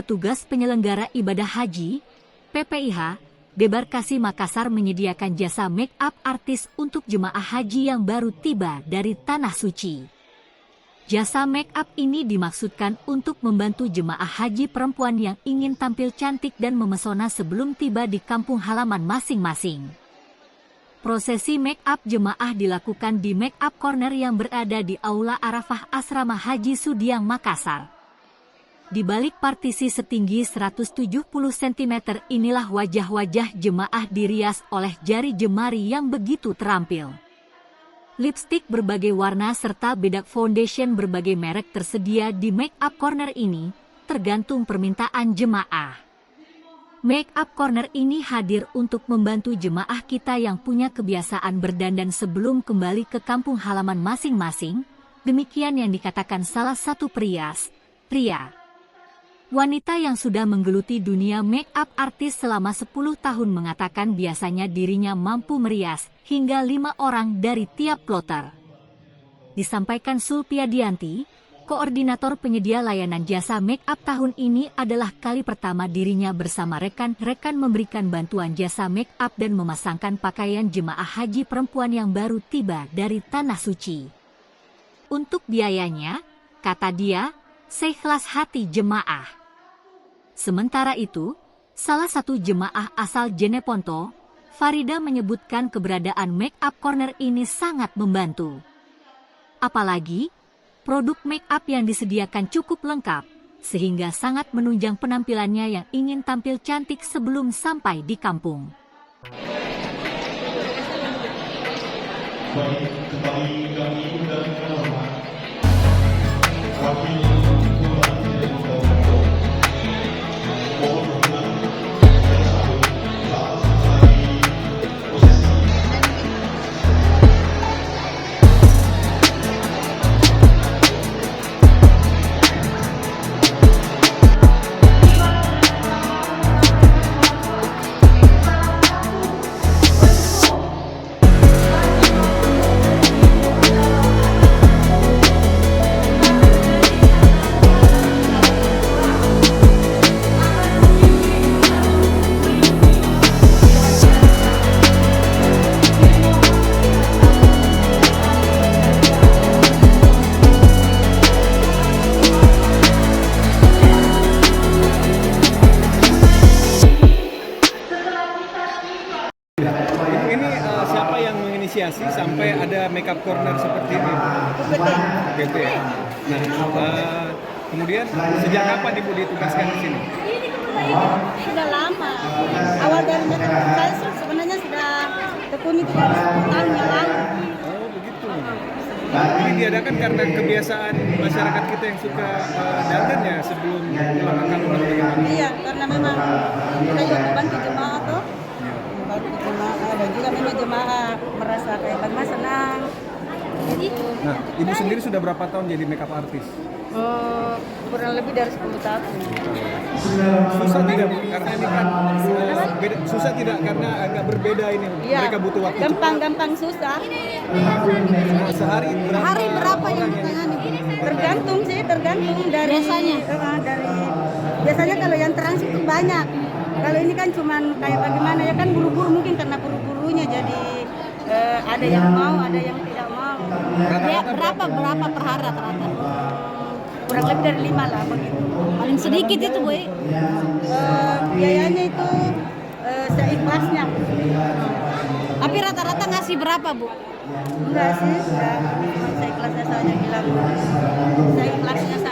Petugas Penyelenggara Ibadah Haji, PPIH, Debarkasi Makassar menyediakan jasa make-up artis untuk jemaah haji yang baru tiba dari Tanah Suci. Jasa make-up ini dimaksudkan untuk membantu jemaah haji perempuan yang ingin tampil cantik dan memesona sebelum tiba di kampung halaman masing-masing. Prosesi make-up jemaah dilakukan di make-up corner yang berada di Aula Arafah Asrama Haji Sudiang, Makassar. Di balik partisi setinggi 170 cm inilah wajah-wajah jemaah dirias oleh jari jemari yang begitu terampil. Lipstik berbagai warna serta bedak foundation berbagai merek tersedia di make-up corner ini, tergantung permintaan jemaah. Make-up corner ini hadir untuk membantu jemaah kita yang punya kebiasaan berdandan sebelum kembali ke kampung halaman masing-masing, demikian yang dikatakan salah satu pria. Wanita yang sudah menggeluti dunia make-up artis selama 10 tahun mengatakan biasanya dirinya mampu merias hingga 5 orang dari tiap kloter. Disampaikan Sulpiadianti, koordinator penyedia layanan jasa make-up tahun ini adalah kali pertama dirinya bersama rekan-rekan memberikan bantuan jasa make-up dan memasangkan pakaian jemaah haji perempuan yang baru tiba dari Tanah Suci. Untuk biayanya, kata dia, seikhlas hati jemaah. Sementara itu, salah satu jemaah asal Jeneponto, Farida menyebutkan keberadaan make-up corner ini sangat membantu. Apalagi, produk make-up yang disediakan cukup lengkap, sehingga sangat menunjang penampilannya yang ingin tampil cantik sebelum sampai di kampung. Siapa yang menginisiasi sampai ada makeup corner seperti ini? PT. Nah, kemudian sejak kapan Ibu ditugaskan di sini? Sudah lama. Awal dari saya sebenarnya sudah tekuni itu dari 10 tahun yang lalu. Oh begitu. Ini diadakan karena kebiasaan masyarakat kita yang suka dandan ya sebelum pulang ke kampung. Iya, karena memang kita juga membantu jemaah tuh. Membantu jemaah dan juga memang jemaah merasa kayak bagaimana senang. Jadi, nah, Ibu sendiri sudah berapa tahun jadi makeup artis? kurang lebih dari 10 tahun. Susah tidak karena ini kan beda, susah tidak karena agak berbeda ini. Iya, mereka butuh waktu gampang susah. Nah, sehari berapa yang ditangani? Tergantung dari biasanya. Biasanya kalau yang transit itu banyak. Kalau ini kan cuman kayak bagaimana ya kan buru-buru mungkin karena buru-burunya jadi ada yang mau, ada yang tidak mau. Berapa per hari rata-rata? Kurang lebih dari 5 lah begitu. Paling sedikit itu Bu. Biayanya itu seikhlasnya. Tapi rata-rata ngasih berapa Bu? Enggak sih, enggak. Cuma seikhlasnya saja bilang. Seikhlasnya saja.